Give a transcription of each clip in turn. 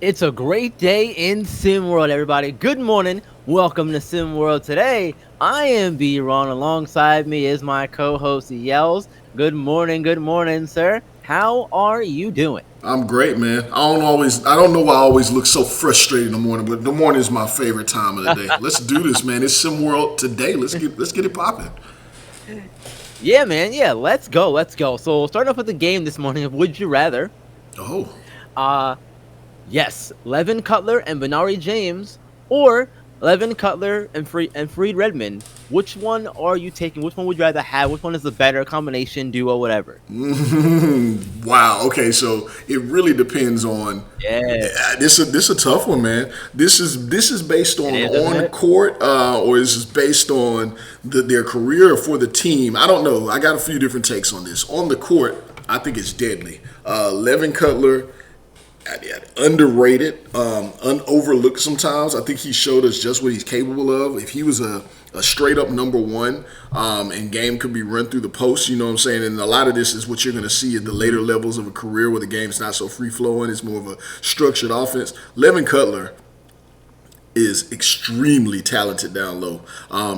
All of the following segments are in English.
It's a great day in SimWorld, everybody. Good morning. Welcome to SimWorld. Today, I am B-Ron. Alongside me is my co-host, Yells. Good morning, sir. How are you doing? I'm great, man. I don't know why I always look so frustrated in the morning, but the morning is my favorite time of the day. Let's do this, man. It's SimWorld today. Let's get it popping. Yeah, man. Yeah, let's go. Let's go. So, starting off with the game this morning of Would You Rather. Oh, Uh, yes, Levin Cutler and Benari James, or Levin Cutler and Freed Redmond. Which one are you taking? Which one would you rather have? Which one is the better combination, duo, whatever? wow. Okay, so it really depends on. Yeah, This a tough one, man. This is based it on is, isn't on it? court, or is this based on their career or for the team? I don't know. I got a few different takes on this. On the court, I think it's deadly. Levin Cutler, underrated, overlooked sometimes. I think he showed us just what he's capable of. If he was a straight up number one, and game could be run through the post, you know what I'm saying? And a lot of this is what you're going to see at the later levels of a career where the game's not so free flowing. It's more of a structured offense. Levin Cutler is extremely talented down low.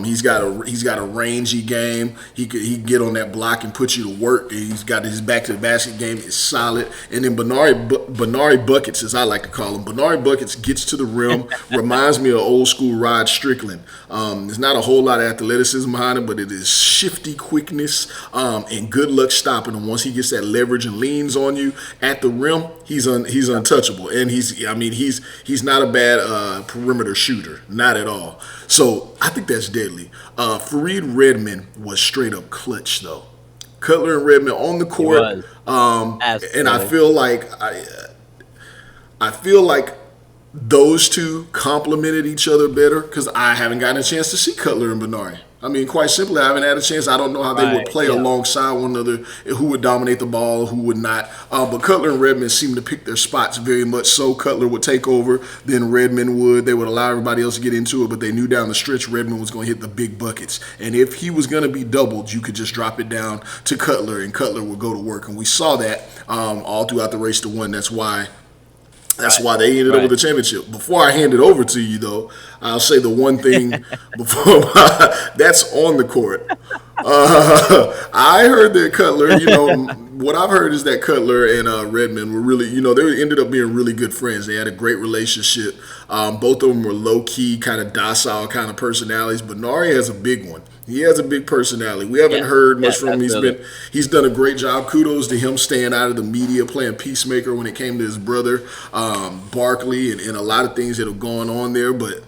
He's got a rangy game. He get on that block and put you to work. He's got his back to the basket game is solid. And then Benari buckets, as I like to call him, Benari buckets gets to the rim. Reminds me of old school Rod Strickland. There's not a whole lot of athleticism behind him, but it is shifty quickness, and good luck stopping him. Once he gets that leverage and leans on you at the rim, he's untouchable. And he's not a bad perimeter shooter, not at all. So I think that's deadly. Fareed Redmond was straight up clutch though. Cutler and Redmond on the He court, was and I absolutely. feel like I feel like those two complemented each other better because I haven't gotten a chance to see Cutler and Benari. I mean, quite simply, I haven't had a chance. I don't know how they would Right. play Yeah. alongside one another, who would dominate the ball, who would not. But Cutler and Redmond seem to pick their spots very much so. Cutler would take over, then Redmond would. They would allow everybody else to get into it, but they knew down the stretch Redmond was going to hit the big buckets. And if he was going to be doubled, you could just drop it down to Cutler, and Cutler would go to work. And we saw that all throughout the race to one. That's Right. why they ended up with Right. the championship. Before I hand it over to you, though, I'll say the one thing before that's on the court. I heard that Cutler, what I've heard is that Cutler and Redmond were really, they ended up being really good friends. They had a great relationship. Both of them were low key, kind of docile, kind of personalities. But Nari has a big one. He has a big personality. We haven't Yes. heard much Yes. from him. Absolutely. He's done a great job. Kudos to him staying out of the media, playing peacemaker when it came to his brother Barkley, and a lot of things that are going on there. But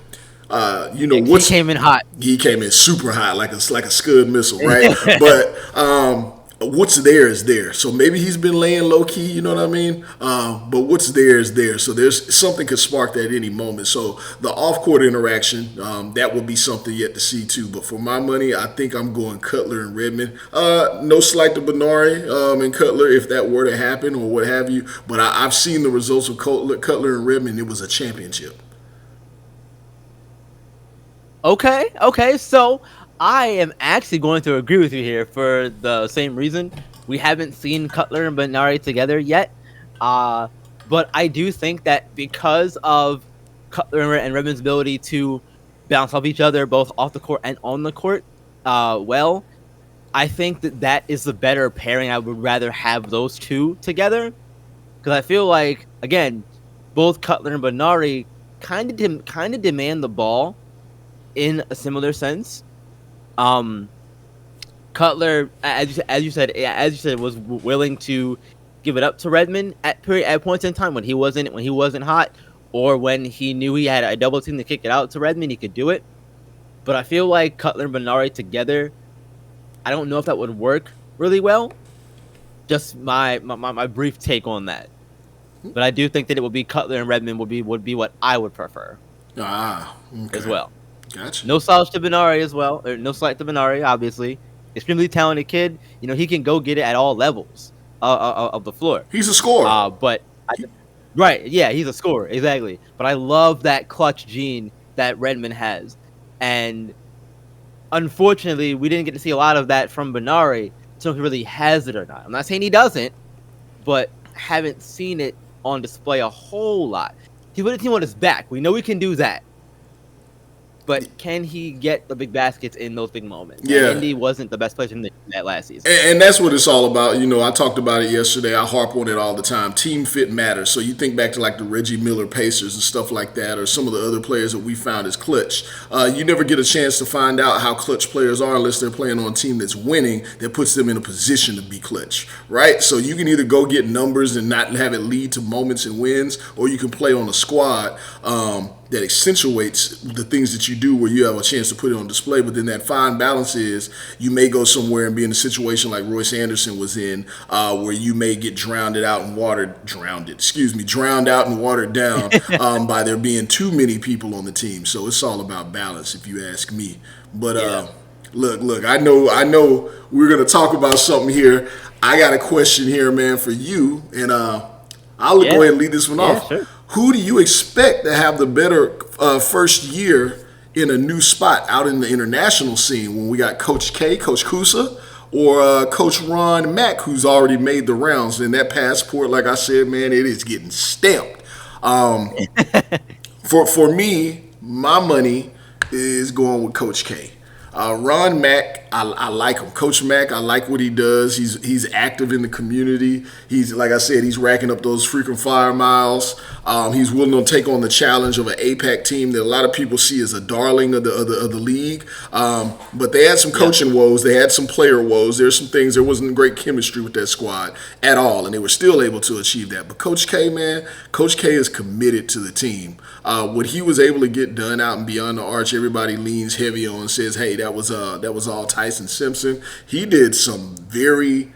He came in hot. he came in super hot, like a Scud missile, right? But what's there is there. So maybe he's been laying low key, you know what I mean? But what's there is there. So there's something could spark that at any moment. So the off court interaction, that would be something yet to see too. But for my money, I think I'm going Cutler and Redmond. No slight to Benari and Cutler if that were to happen or what have you. But I've seen the results of Cutler and Redmond. It was a championship. Okay, okay. So I am actually going to agree with you here for the same reason. We haven't seen Cutler and Benari together yet. Uh, but I do think that because of Cutler and Redmond's ability to bounce off each other, both off the court and on the court, I think that is the better pairing. I would rather have those two together because I feel like, again, both Cutler and Benari kind of demand the ball in a similar sense. Um, Cutler, as you said, was willing to give it up to Redmond at points in time when he wasn't hot, or when he knew he had a double team to kick it out to Redmond, he could do it. But I feel like Cutler and Benari together, I don't know if that would work really well. Just my brief take on that. But I do think that it would be Cutler and Redmond would be what I would prefer as Okay. well. Gotcha. No slouch to Benari as well. Or no slight to Benari, obviously. Extremely talented kid. He can go get it at all levels of the floor. He's a scorer. But right, yeah, he's a scorer exactly. But I love that clutch gene that Redmond has, and unfortunately, we didn't get to see a lot of that from Benari. So he really has it or not. I'm not saying he doesn't, but haven't seen it on display a whole lot. he put the team on his back. We know he can do that. But can he get the big baskets in those big moments? And Yeah, Indy wasn't the best player in that last season. and that's what it's all about. You know, I talked about it yesterday. I harp on it all the time. Team fit matters. So you think back to like the Reggie Miller Pacers and stuff like that, or some of the other players that we found as clutch. You never get a chance to find out how clutch players are unless they're playing on a team that's winning, that puts them in a position to be clutch, right? So you can either go get numbers and not have it lead to moments and wins, or you can play on a squad that accentuates the things that you do where you have a chance to put it on display. But then that fine balance is you may go somewhere and be in a situation like Royce Anderson was in, where you may get drowned out and watered down by there being too many people on the team. So it's all about balance, if you ask me. But look, I know we're gonna talk about something here. I got a question here, man, for you, and I'll go ahead and lead this one off. Sure. Who do you expect to have the better first year in a new spot out in the international scene when we got Coach K, Coach Kusa, or Coach Ron Mack, who's already made the rounds? And that passport, like I said, man, it is getting stamped. For me, my money is going with Coach K. Ron Mack, I like him. Coach Mack, I like what he does. He's active in the community. He's, like I said, he's racking up those frequent flyer miles. He's willing to take on the challenge of an APAC team that a lot of people see as a darling of the league. But they had some coaching woes. They had some player woes. There's some things. There wasn't great chemistry with that squad at all, and they were still able to achieve that. But Coach K, man, Coach K is committed to the team. What he was able to get done out and beyond the arch, everybody leans heavy on and says, hey, that was all Tyson Simpson. He did some very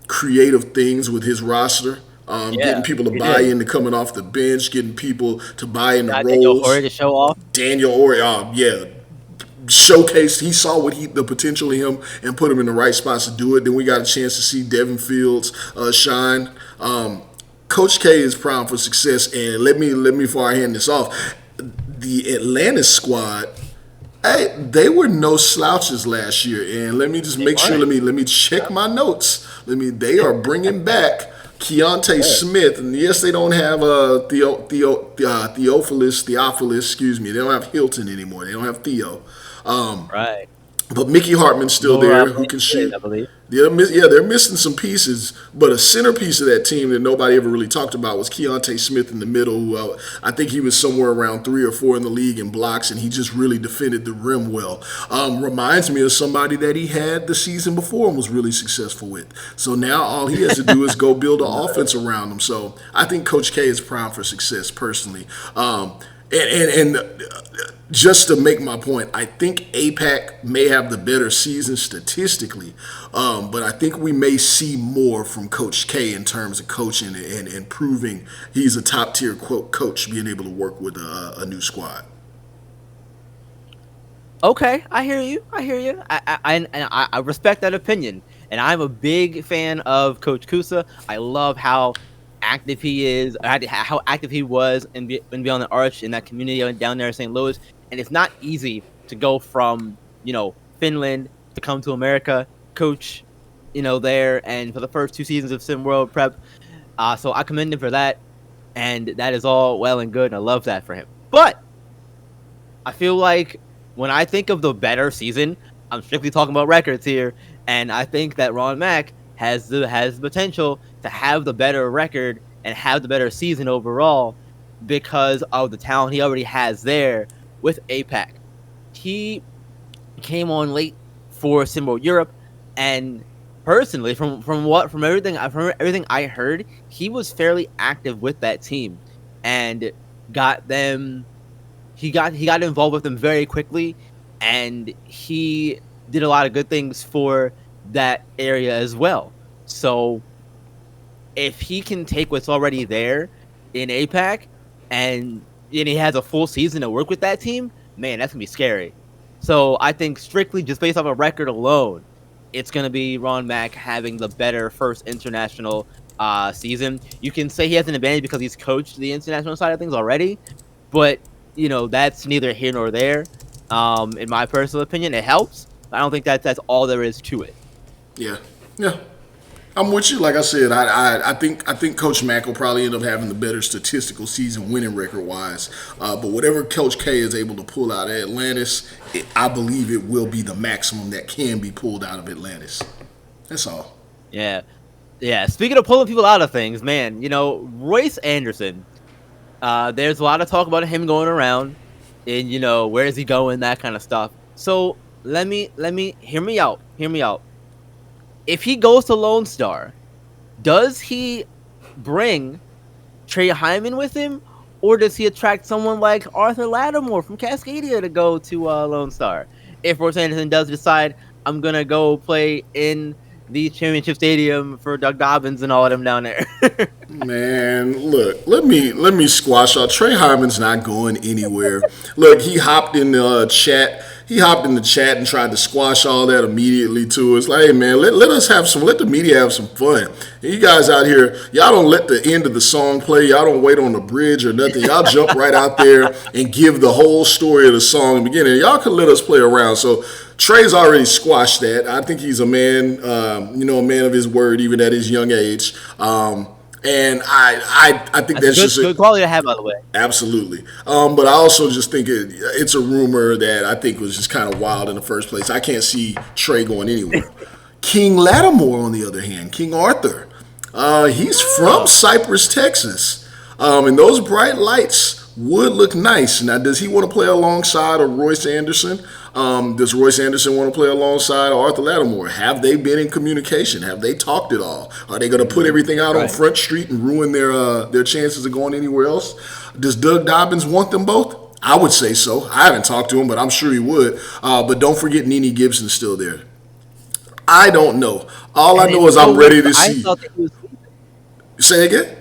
creative things with his roster. Getting people to buy into coming off the bench, getting people to buy into roles. Daniel Horry to show off. Daniel Horry, showcased. He saw the potential in him and put him in the right spots to do it. Then we got a chance to see Devin Fields shine. Coach K is primed for success, and let me before I hand this off, the Atlanta squad, they were no slouches last year. And let me just make sure. Let me check my notes. They are bringing back Keontae Smith, and yes, they don't have Theophilus. Excuse me, they don't have Hilton anymore. They don't have Theo. Right. But Mickey Hartman's still there, who can shoot. I believe. They're missing some pieces, but a centerpiece of that team that nobody ever really talked about was Keontae Smith in the middle, who I think he was somewhere around 3 or 4 in the league in blocks, and he just really defended the rim well. Reminds me of somebody that he had the season before and was really successful with. So now all he has to do is go build an offense around him. So I think Coach K is primed for success personally. And just to make my point, I think APAC may have the better season statistically, but I think we may see more from Coach K in terms of coaching and proving he's a top-tier coach, being able to work with a new squad. Okay, I hear you. I respect that opinion, and I'm a big fan of Coach Kusa. I love how active he is, how active he was in Beyond the Arch in that community down there in St. Louis. And it's not easy to go from, Finland to come to America, coach, there, and for the first 2 seasons of SimWorld Prep. So I commend him for that, and that is all well and good, and I love that for him. But I feel like when I think of the better season, I'm strictly talking about records here, and I think that Ron Mack has the potential to have the better record and have the better season overall because of the talent he already has there with APAC. He came on late for SimWorld Europe, and personally, from everything I heard, he was fairly active with that team and got them. He got involved with them very quickly, and he did a lot of good things for that area as well. So if he can take what's already there in APAC and he has a full season to work with that team, man, that's gonna be scary. So I think strictly just based off a record alone, it's gonna be Ron Mack having the better first international season. You can say he has an advantage because he's coached the international side of things already, but that's neither here nor there. In my personal opinion, it helps. I don't think that's all there is to it. Yeah. I'm with you. Like I said, I think Coach Mack will probably end up having the better statistical season winning record wise. But whatever Coach K is able to pull out of Atlantis, I believe it will be the maximum that can be pulled out of Atlantis. That's all. Yeah. Yeah. Speaking of pulling people out of things, man, Royce Anderson. There's a lot of talk about him going around, and where is he going, that kind of stuff. So let me hear me out. Hear me out. If he goes to Lone Star, does he bring Trey Hyman with him, or does he attract someone like Arthur Lattimore from Cascadia to go to Lone Star? If Royce Anderson does decide, I'm gonna go play in the championship stadium for Doug Dobbins and all of them down there. Man, look, let me squash out. Trey Hyman's not going anywhere. Look, he hopped in the chat. He hopped in the chat and tried to squash all that immediately too. It's like, hey man, let us have some. Let the media have some fun. And you guys out here, y'all don't let the end of the song play. Y'all don't wait on the bridge or nothing. Y'all jump right out there and give the whole story of the song in the beginning. Y'all can let us play around. So Trey's already squashed that. I think he's a man, a man of his word, even at his young age. And I think that's just good quality to have, by the way. absolutely. But I also just think it's a rumor that I think was just kind of wild in the first place. I can't see Trey going anywhere. King Lattimore, on the other hand, King Arthur, he's from Cypress, Texas, and those bright lights would look nice. Now, does he want to play alongside of Royce Anderson? Does Royce Anderson want to play alongside Arthur Lattimore? Have they been in communication? Have they talked at all? Are they going to put everything out on Right. Front Street and ruin their chances of going anywhere else? Does Doug Dobbins want them both? I would say so. I haven't talked to him, but I'm sure he would. But don't forget Nene Gibson's still there. I don't know. All I And know it's is so I'm ready weird. to I see. thought that he was. Say again?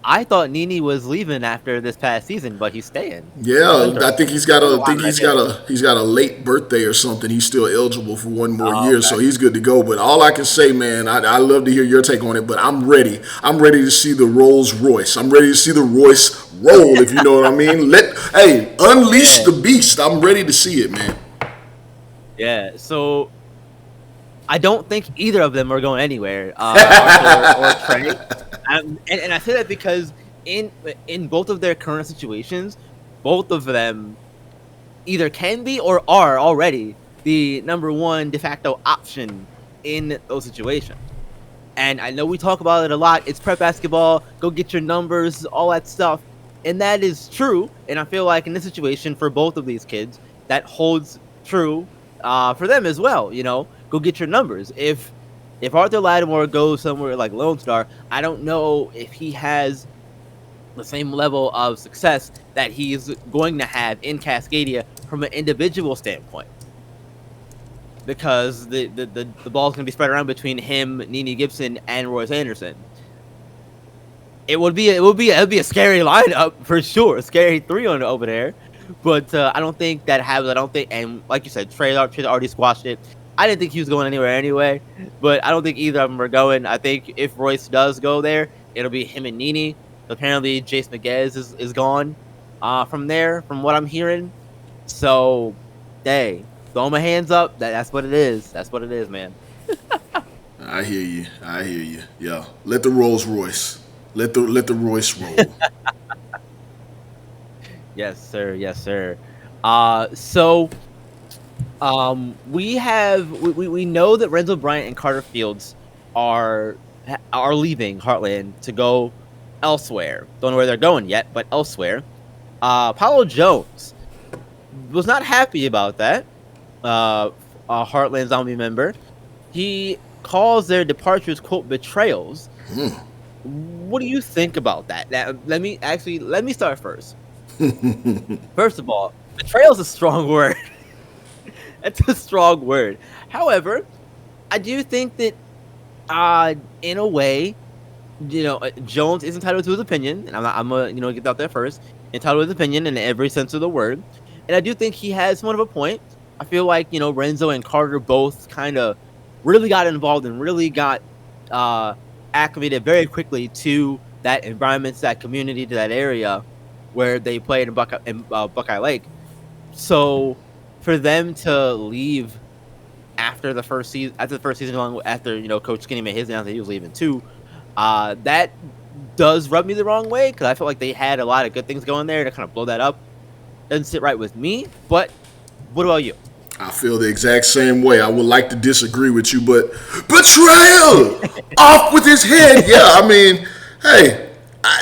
I thought Nini was leaving after this past season, but he's staying. That's Yeah, I interesting. think he's got I don't know a. I why, think but I he's did. got a. He's got a late birthday or something. He's still eligible for one more Oh, year, okay. so he's good to go. But all I can say, man, I love to hear your take on it. But I'm ready. I'm ready to see the Rolls Royce. I'm ready to see the Royce roll. If you know what I mean. Unleash Yeah, the beast. I'm ready to see it, man. yeah. So I don't think either of them are going anywhere, Arthur or Trey. And I say that because in both of their current situations, both of them either can be or are already the number one de facto option in those situations. And I know we talk about it a lot. It's prep basketball. Go get your numbers, all that stuff. And that is true. And I feel like in this situation, for both of these kids, that holds true for them as well. Go get your numbers. If Arthur Lattimore goes somewhere like Lone Star, I don't know if he has the same level of success that he's going to have in Cascadia from an individual standpoint, because the ball's going to be spread around between him, Nene Gibson, and Royce Anderson. It would be a scary lineup for sure, a scary three on over there. But I don't think that happens. I don't think, and like you said, Trey already squashed it. I didn't think he was going anywhere anyway, but I don't think either of them are going. I think if Royce does go there, it'll be him and Nene. Apparently, Jace McGez is gone from there, from what I'm hearing. So, hey, throw my hands up. That's what it is. That's what it is, man. I hear you. I hear you. Yeah. Let the Rolls Royce. Let the Royce roll. Yes, sir. Yes, sir. So we know that Renzo Bryant and Carter Fields are leaving Heartland to go elsewhere. Don't know where they're going yet, but elsewhere. Paulo Jones was not happy about that. A Heartland Zombie member. He calls their departures, quote, betrayals. What do you think about that? Now, let me start first. First of all, betrayal is a strong word. That's a strong word. However, I do think that, in a way, Jones is entitled to his opinion, and I'm gonna get out there first. Entitled to his opinion in every sense of the word, and I do think he has somewhat of a point. I feel like Renzo and Carter both kind of really got involved and really got acclimated very quickly to that environment, to that community, to that area where they played in Buckeye Lake. So for them to leave after the first season. After the first season, after Coach Skinny made his announcement that he was leaving too. That does rub me the wrong way because I felt like they had a lot of good things going there to kind of blow that up. Doesn't sit right with me. But what about you? I feel the exact same way. I would like to disagree with you, but betrayal off with his head. Yeah, I mean, hey,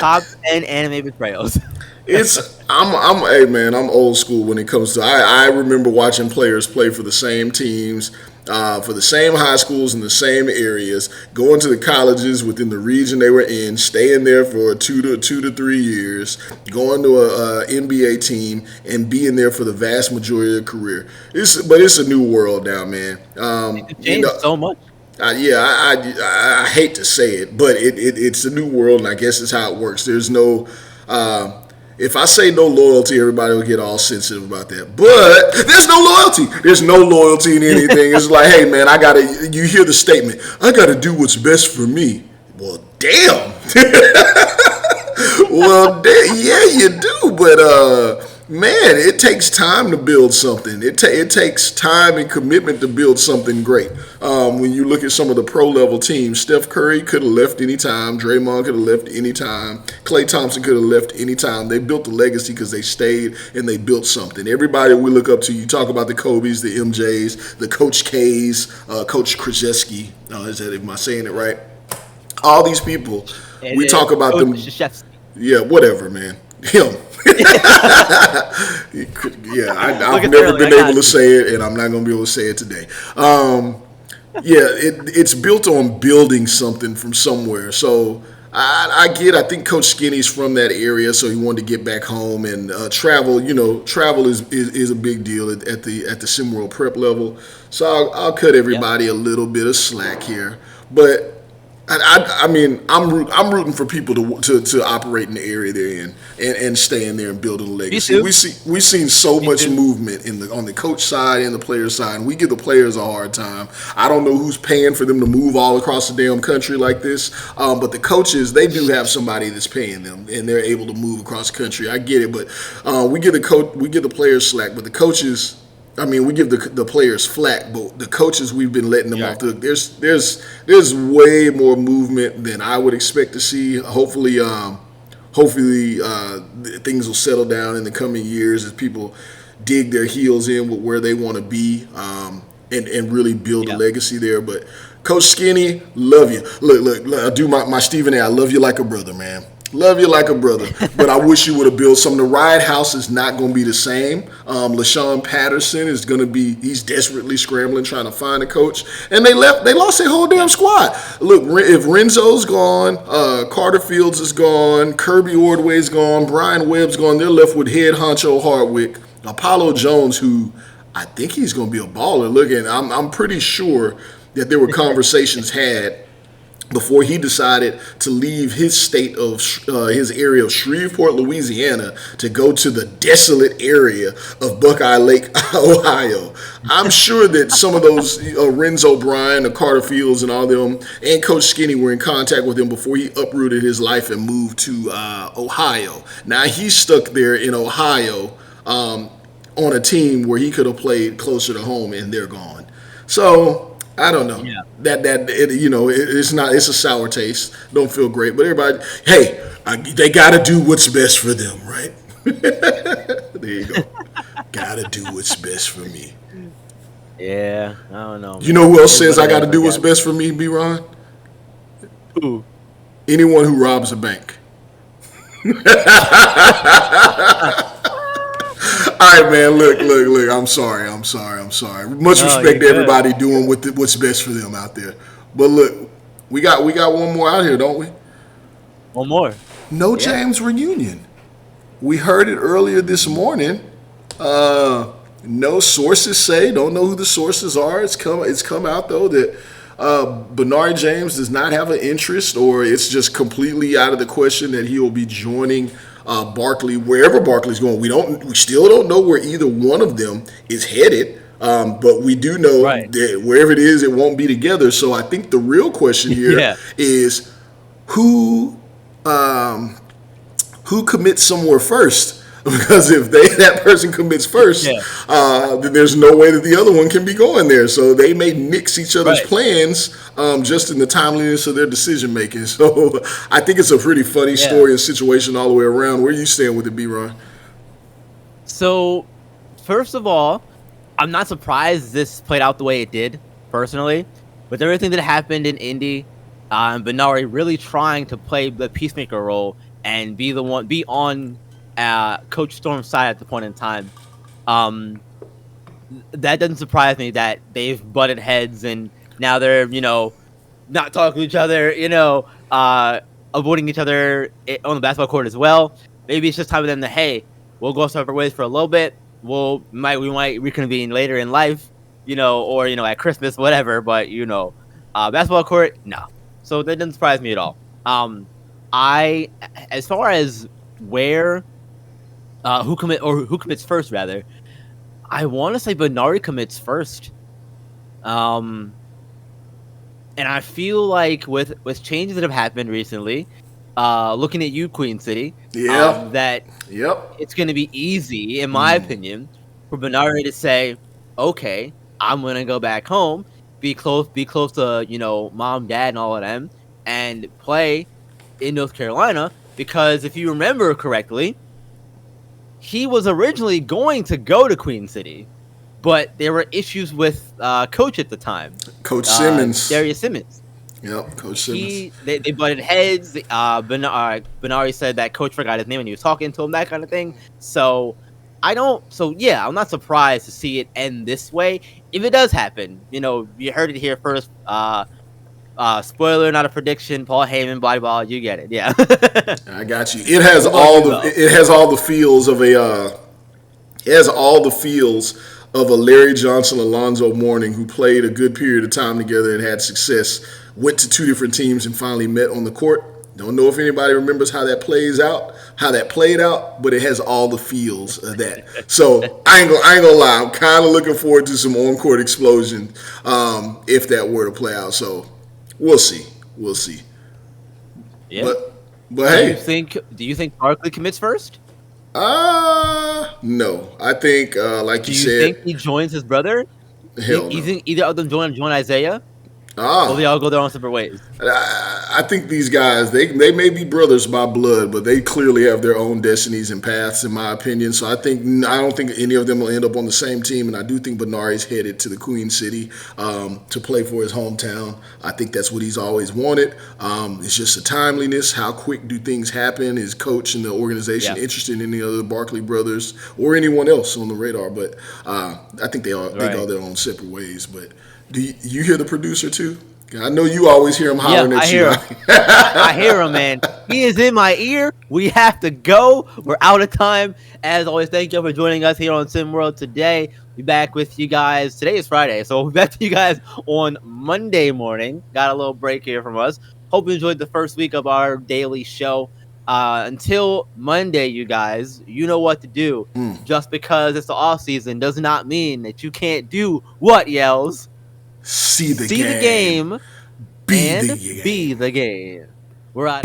Top 10 anime betrayals. hey man, I'm old school when it comes to. I remember watching players play for the same teams, for the same high schools in the same areas, going to the colleges within the region they were in, staying there for 2 to 3 years, going to a NBA team, and being there for the vast majority of their career. But it's a new world now, man. It changed so much. I hate to say it, but it's a new world, and I guess it's how it works. There's no. If I say no loyalty, everybody will get all sensitive about that. But there's no loyalty. There's no loyalty in anything. It's like, hey, man, you hear the statement, I got to do what's best for me. Well, damn. Well, yeah, you do. But, man, it takes time to build something. It takes time and commitment to build something great. When you look at some of the pro level teams, Steph Curry could have left anytime. Draymond could have left anytime. Klay Thompson could have left anytime. They built a legacy because they stayed and they built something. Everybody we look up to, you talk about the Kobes, the MJs, the Coach K's, Coach Krzyzewski. Am I saying it right? All these people, we talk about them. Yeah, whatever, man. Him. Yeah, I've never been able to say it, and I'm not going to be able to say it today. It's built on building something from somewhere. So I think Coach Skinny's from that area, so he wanted to get back home and travel. Travel is a big deal at the SimWorld prep level. So I'll cut everybody a little bit of slack here, but. I mean, I'm rooting for people to operate in the area they're in and stay in there and build a legacy. We've seen so much movement on the coach side and the player side, and we give the players a hard time. I don't know who's paying for them to move all across the damn country like this, but the coaches, they do have somebody that's paying them, and they're able to move across the country. I get it, but we give the players slack, but the coaches. I mean, we give the players flack, but the coaches, we've been letting them off. There's way more movement than I would expect to see. Hopefully, things will settle down in the coming years as people dig their heels in with where they want to be and really build a legacy there. But Coach Skinny, love you. Look, I do my Stephen A. I love you like a brother, man. Love you like a brother, but I wish you would have built something. The Riot House is not going to be the same. LaShawn Patterson is going to be, he's desperately scrambling, trying to find a coach. And they lost their whole damn squad. Look, if Renzo's gone, Carter Fields is gone, Kirby Ordway's gone, Brian Webb's gone, they're left with head honcho Hardwick, Apollo Jones, who I think he's going to be a baller. Look, and I'm pretty sure that there were conversations had before he decided to leave his state of his area of Shreveport, Louisiana, to go to the desolate area of Buckeye Lake, Ohio. I'm sure that some of those Renzo Bryan, the Carter Fields, and all them, and Coach Skinny were in contact with him before he uprooted his life and moved to Ohio. Now he's stuck there in Ohio on a team where he could have played closer to home, and they're gone. So. I don't know. Yeah. It's a sour taste. Don't feel great. But everybody, hey, they got to do what's best for them, right? There you go. Got to do what's best for me. Yeah, I don't know. You know who else says I got to do what's best for me, B-Ron? Who? Anyone who robs a bank. All right, man. Look. I'm sorry. Much respect to everybody doing what's best for them out there. But look, we got one more out here, don't we? One more. No James reunion. We heard it earlier this morning. No sources say. Don't know who the sources are. It's come out though that Bernard James does not have an interest, or it's just completely out of the question that he will be joining Barkley, wherever Barkley's going. We still don't know where either one of them is headed, but we do know that wherever it is, it won't be together. So I think the real question here is who commits somewhere first. because if that person commits first, Yeah, then there's no way that the other one can be going there. So they may mix each other's right. plans just in the timeliness of their decision making. So I think it's a pretty funny Yeah. story and situation all the way around. Where you stand with it, B. Ron? So, first of all, I'm not surprised this played out the way it did, personally. With everything that happened in Indy, Benari really trying to play the peacemaker role and be on Coach Storm's side at the point in time. Um, that doesn't surprise me that they've butted heads and now they're, not talking to each other, avoiding each other on the basketball court as well. Maybe it's just time for them to, hey, we'll go separate ways for a little bit. We might reconvene later in life, or at Christmas, whatever. But basketball court, no. So that doesn't surprise me at all. I, as far as where, who commits first, rather, I want to say Benari commits first. Um, and I feel like with changes that have happened recently, looking at you, Queen City, Yeah. that Yep. it's going to be easy, in my opinion, for Benari to say, "Okay, I'm going to go back home, be close to mom, dad, and all of them, and play in North Carolina." Because if you remember correctly, he was originally going to go to Queen City, but there were issues with coach at the time, Coach Simmons. Darius Simmons. Yep. Coach Simmons. They butted heads. Benari said that coach forgot his name when he was talking to him, that kind of thing. So I don't. So yeah, I'm not surprised to see it end this way. If it does happen, you heard it here first. Spoiler, not a prediction. Paul Heyman, body ball, you get it. Yeah. I got you. It has What about all you the though? it has all the feels of a it has all the feels of a Larry Johnson Alonzo Mourning who played a good period of time together and had success. Went to two different teams and finally met on the court. Don't know if anybody remembers how that played out, but it has all the feels of that. So I ain't gonna lie, I'm kind of looking forward to some on court explosion if that were to play out. So we'll see, we'll see. Yeah. But but Do you hey, think? Do you think Barkley commits first? no. I think, like Do you you think said, he joins his brother? hell You no. think either of them join Isaiah, or they Ah, all go their own separate ways? I think these guys they may be brothers by blood, but they clearly have their own destinies and paths, in my opinion. So I don't think any of them will end up on the same team, and I do think Benari's headed to the Queen City to play for his hometown. I think that's what he's always wanted. It's just the timeliness. How quick do things happen? Is coach and the organization Yeah. interested in any other Barkley brothers or anyone else on the radar? But I think they go Right. their own separate ways. But do you hear the producer too? I know you always hear him Yeah, hollering I at you. hear him. I hear him, man. He is in my ear. We have to go. We're out of time. As always, thank you for joining us here on SimWorld today. Be back with you guys. Today is Friday, so we'll be back to you guys on Monday morning. Got a little break here from us. Hope you enjoyed the first week of our daily show. Until Monday, you guys, you know what to do. Just because it's the off season does not mean that you can't do what, Yells? See the See the game. game Be the and game. be the game. We're out.